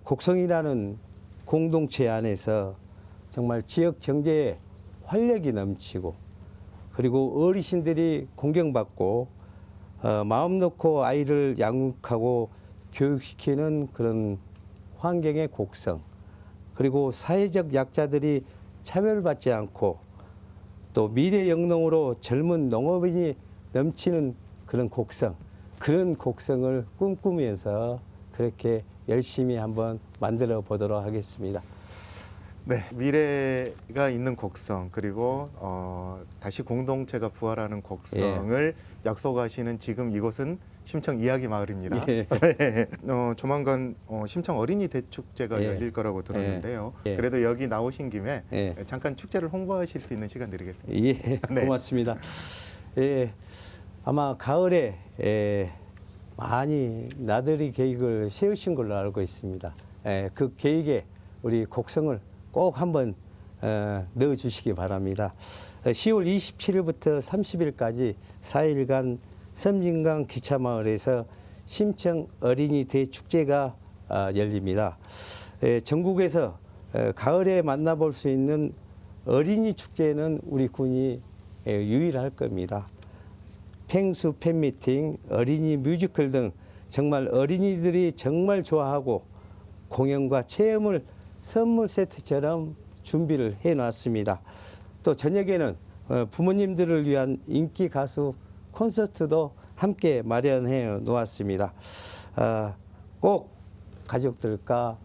곡성이라는 공동체 안에서 정말 지역 경제에 활력이 넘치고 그리고 어르신들이 공경받고 마음 놓고 아이를 양육하고 교육시키는 그런 환경의 곡성, 그리고 사회적 약자들이 차별받지 않고 또 미래 영농으로 젊은 농업인이 넘치는 그런 곡성, 그런 곡성을 꿈꾸면서 그렇게 열심히 한번 만들어 보도록 하겠습니다. 네, 미래가 있는 곡성 그리고 다시 공동체가 부활하는 곡성을 약속하시는 지금 이곳은 심청 이야기 마을입니다. 예. 조만간 심청 어린이 대축제가 예. 열릴 거라고 들었는데요. 예. 그래도 여기 나오신 김에 예. 잠깐 축제를 홍보하실 수 있는 시간 드리겠습니다. 예, 네. 고맙습니다. 예, 아마 가을에 많이 나들이 계획을 세우신 걸로 알고 있습니다. 그 계획에 우리 곡성을 꼭 한번 넣어주시기 바랍니다. 10월 27일부터 30일까지 4일간 섬진강 기차마을에서 심청 어린이 대축제가 열립니다. 전국에서 가을에 만나볼 수 있는 어린이 축제는 우리 군이 유일할 겁니다. 펭수 팬미팅, 어린이 뮤지컬 등 정말 어린이들이 정말 좋아하고 공연과 체험을 선물 세트처럼 준비를 해놨습니다. 또 저녁에는 부모님들을 위한 인기 가수 콘서트도 함께 마련해 놓았습니다. 꼭 가족들과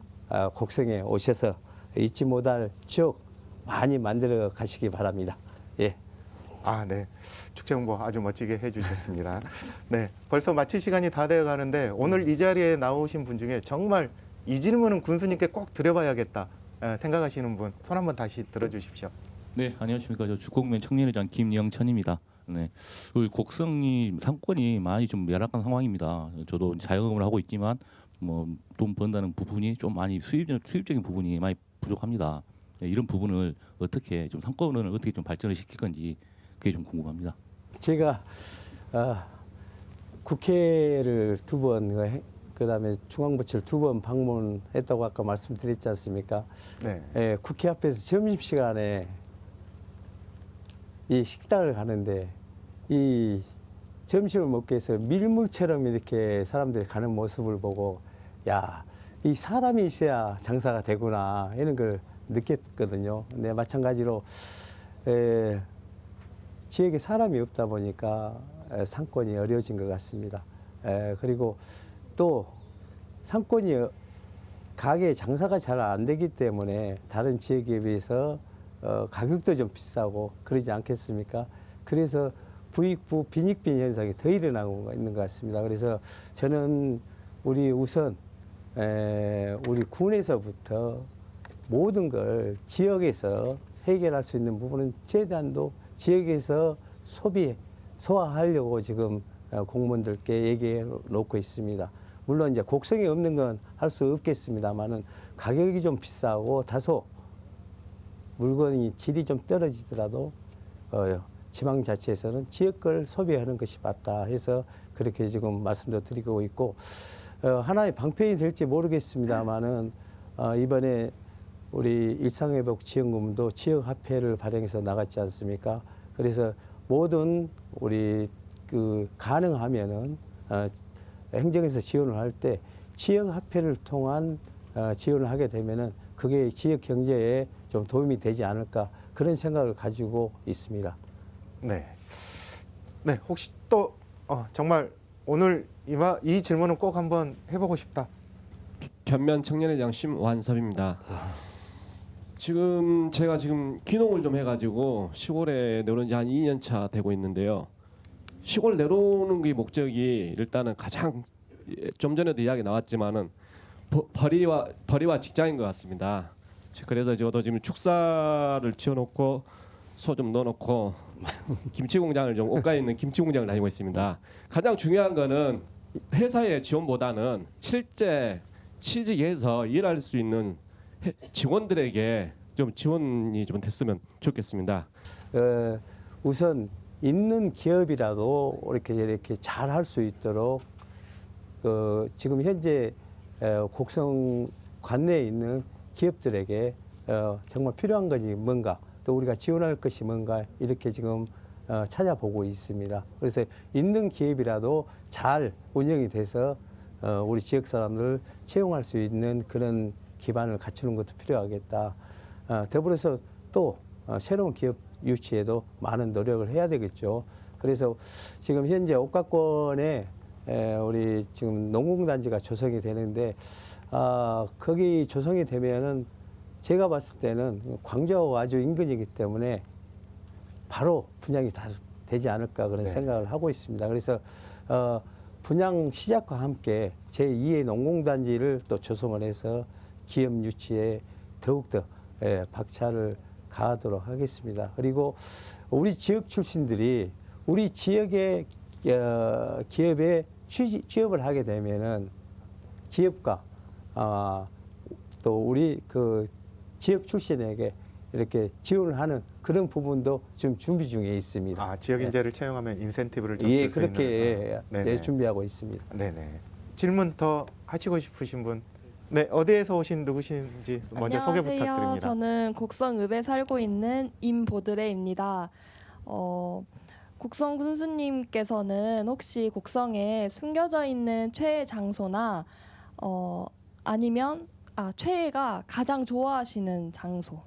곡성에 오셔서 잊지 못할 추억 많이 만들어 가시기 바랍니다. 예. 아, 네. 축제 홍보 아주 멋지게 해주셨습니다. 네, 벌써 마칠 시간이 다 되어 가는데 오늘 이 자리에 나오신 분 중에 정말 이 질문은 군수님께 꼭 드려봐야겠다 생각하시는 분 손 한번 다시 들어주십시오. 네, 안녕하십니까. 저 주공면 청년회장 김영천입니다. 네, 우리 곡성이 상권이 많이 좀 열악한 상황입니다. 저도 자영업을 하고 있지만 뭐 돈 번다는 부분이 좀 많이 수입적인 부분이 많이 부족합니다. 네, 이런 부분을 어떻게 좀 상권을 어떻게 좀 발전을 시킬 건지 그게 좀 궁금합니다. 제가 국회를 2번, 그다음에 중앙부처를 2번 방문했다고 아까 말씀드렸지 않습니까? 네. 국회 앞에서 점심시간에 이 식당을 가는데 이 점심을 먹기 위해서 밀물처럼 이렇게 사람들이 가는 모습을 보고 야, 이 사람이 있어야 장사가 되구나 이런 걸 느꼈거든요. 근데 마찬가지로 지역에 사람이 없다 보니까 상권이 어려워진 것 같습니다. 그리고 또 상권이 가게 장사가 잘 안 되기 때문에 다른 지역에 비해서 가격도 좀 비싸고 그러지 않겠습니까? 그래서 부익부 빈익빈 현상이 더 일어나고 있는 것 같습니다. 그래서 저는 우리 우선 우리 군에서부터 모든 걸 지역에서 해결할 수 있는 부분은 최대한도 지역에서 소화하려고 지금 공무원들께 얘기해 놓고 있습니다. 물론 이제 곡성이 없는 건 할 수 없겠습니다만은 가격이 좀 비싸고 다소 물건이 질이 좀 떨어지더라도 지방자치에서는 지역 걸 소비하는 것이 맞다 해서 그렇게 지금 말씀도 드리고 있고 하나의 방편이 될지 모르겠습니다만은 이번에 우리 일상회복 지원금도 지역화폐를 발행해서 나갔지 않습니까? 그래서 모든 우리 가능하면은 행정에서 지원을 할 때 지역화폐를 통한 지원을 하게 되면은 그게 지역 경제에 좀 도움이 되지 않을까 그런 생각을 가지고 있습니다. 네. 네, 혹시 또 정말 오늘 이 질문은 꼭 한번 해보고 싶다. 견면 청년회장 심완섭입니다. 지금 제가 귀농을 좀 해가지고 시골에 내려온 지 한 2년 차 되고 있는데요. 시골 내려오는 게 목적이 일단은 가장 좀 전에도 이야기 나왔지만은 벌이와 직장인 것 같습니다. 그래서 저도 지금 축사를 지어놓고 소 좀 넣어놓고 김치 공장을 좀 옷가에 있는 김치 공장을 다니고 있습니다. 가장 중요한 거는 회사의 지원보다는 실제 취직해서 일할 수 있는 직원들에게 좀 지원이 좀 됐으면 좋겠습니다. 우선 있는 기업이라도 이렇게 잘 할 수 있도록 지금 현재 곡성 관내에 있는 기업들에게 정말 필요한 것이 뭔가 또 우리가 지원할 것이 뭔가 이렇게 지금 찾아보고 있습니다. 그래서 있는 기업이라도 잘 운영이 돼서 우리 지역 사람들을 채용할 수 있는 그런 기반을 갖추는 것도 필요하겠다. 더불어서 또 새로운 기업 유치에도 많은 노력을 해야 되겠죠. 그래서 지금 현재 옥가권에 우리 지금 농공단지가 조성이 되는데 거기 조성이 되면은 제가 봤을 때는 광주하고 아주 인근이기 때문에 바로 분양이 다 되지 않을까 그런 생각을 하고 있습니다. 그래서 분양 시작과 함께 제2의 농공단지를 또 조성을 해서 기업 유치에 더욱더 박차를 가하도록 하겠습니다. 그리고 우리 지역 출신들이 우리 지역의 기업에 취업을 하게 되면은 기업과 또 우리 그 지역 출신에게 이렇게 지원을 하는 그런 부분도 지금 준비 중에 있습니다. 지역 인재를 채용하면 인센티브를 좀 예, 줄 수 있는. 그렇게 준비하고 있습니다. 네네. 질문 더 하시고 싶으신 분? 네, 어디에서 오신 누구신지 먼저 소개 부탁드립니다. 저는 곡성읍에 살고 있는 임보드레입니다. 곡성 군수님께서는 혹시 곡성에 숨겨져 있는 최애 장소나 아니면 최애가 가장 좋아하시는 장소,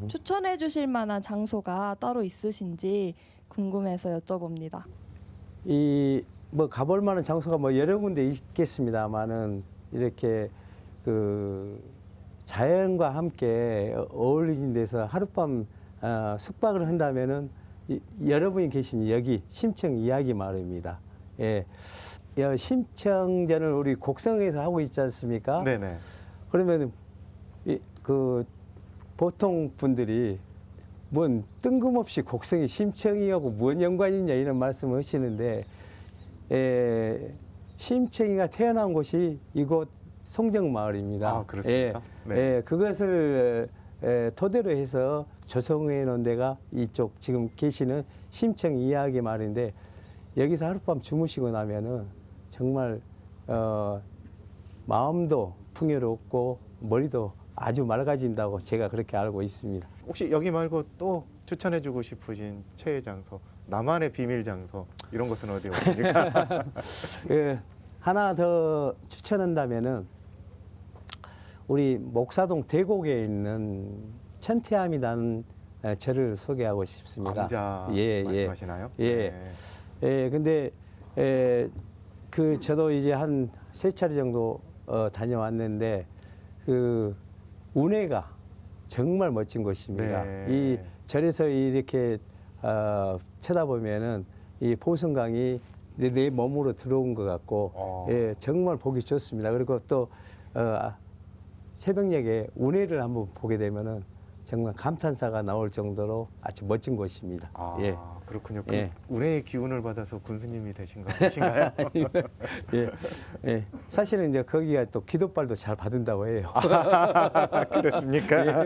추천해 주실 만한 장소가 따로 있으신지 궁금해서 여쭤봅니다. 뭐 가볼 만한 장소가 뭐 여러 군데 있겠습니다만은 이렇게 그 자연과 함께 어울리는 데서 하룻밤 숙박을 한다면은 여러분이 계신 여기 심청 이야기 마을입니다. 예. 심청전을 우리 곡성에서 하고 있지 않습니까? 네네. 그러면 그 보통 분들이 뭔 뜬금없이 곡성이 심청이하고 뭔 연관이냐 이런 말씀을 하시는데 심청이가 태어난 곳이 이곳 송정마을입니다. 그렇습니까? 그것을 토대로 해서 조성해 놓은 데가 이쪽 지금 계시는 심청 이야기 마을인데 여기서 하룻밤 주무시고 나면은 정말 마음도 풍요롭고 머리도 아주 맑아진다고 제가 그렇게 알고 있습니다. 혹시 여기 말고 또 추천해주고 싶으신 최애 장소, 나만의 비밀 장소 이런 곳은 어디 오십니까? 하나 더 추천한다면은 우리 목사동 대곡에 있는 천태암이라는 절을 소개하고 싶습니다. 암자 말씀하시나요? 근데 저도 이제 한 3차례 정도 다녀왔는데 그 운해가 정말 멋진 곳입니다. 이 절에서 이렇게 쳐다보면은 이 보성강이 내 몸으로 들어온 것 같고 정말 보기 좋습니다. 그리고 또 새벽녘에 운해를 한번 보게 되면은 정말 감탄사가 나올 정도로 아주 멋진 곳입니다. 그렇군요. 운해의 기운을 받아서 군수님이 되신 것인가요? 사실은 이제 거기가 또 기도발도 잘 받은다고 해요. 그렇습니까?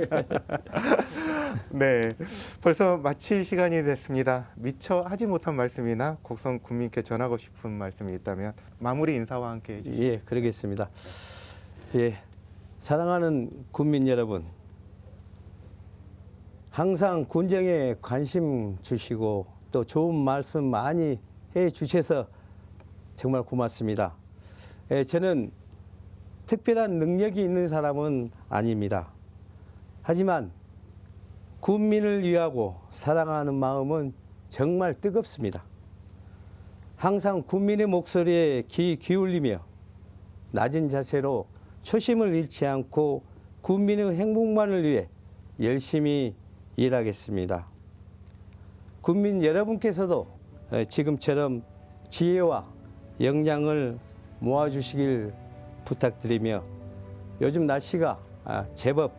네, 벌써 마칠 시간이 됐습니다. 미처 하지 못한 말씀이나 곡성 군민께 전하고 싶은 말씀이 있다면 마무리 인사와 함께 해주시죠. 그러겠습니다. 사랑하는 군민 여러분, 항상 군정에 관심 주시고 또 좋은 말씀 많이 해 주셔서 정말 고맙습니다. 저는 특별한 능력이 있는 사람은 아닙니다. 하지만 군민을 위하고 사랑하는 마음은 정말 뜨겁습니다. 항상 군민의 목소리에 귀 기울이며 낮은 자세로 초심을 잃지 않고 군민의 행복만을 위해 열심히 일하겠습니다. 국민 여러분께서도 지금처럼 지혜와 역량을 모아주시길 부탁드리며 요즘 날씨가 제법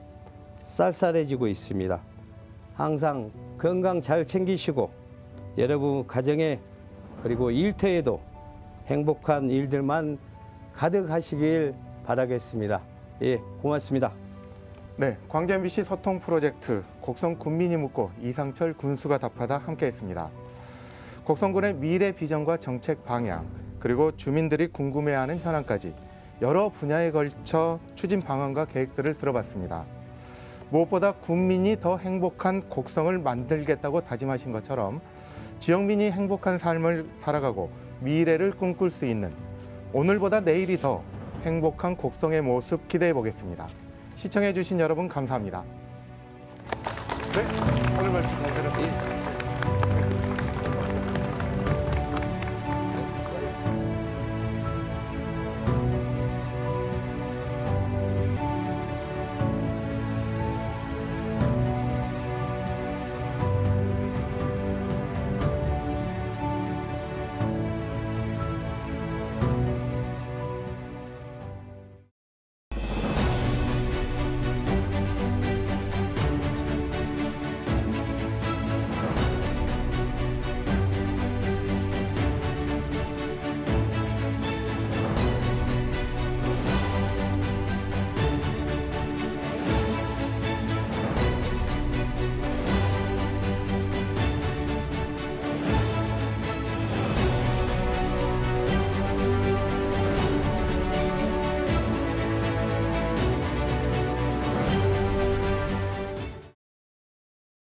쌀쌀해지고 있습니다. 항상 건강 잘 챙기시고 여러분 가정에 그리고 일터에도 행복한 일들만 가득하시길 바라겠습니다. 고맙습니다. 네, 광주 MBC 소통 프로젝트 곡성 군민이 묻고 이상철 군수가 답하다 함께했습니다. 곡성군의 미래 비전과 정책 방향 그리고 주민들이 궁금해하는 현안까지 여러 분야에 걸쳐 추진 방안과 계획들을 들어봤습니다. 무엇보다 군민이 더 행복한 곡성을 만들겠다고 다짐하신 것처럼 지역민이 행복한 삶을 살아가고 미래를 꿈꿀 수 있는 오늘보다 내일이 더 행복한 곡성의 모습 기대해 보겠습니다. 시청해 주신 여러분 감사합니다.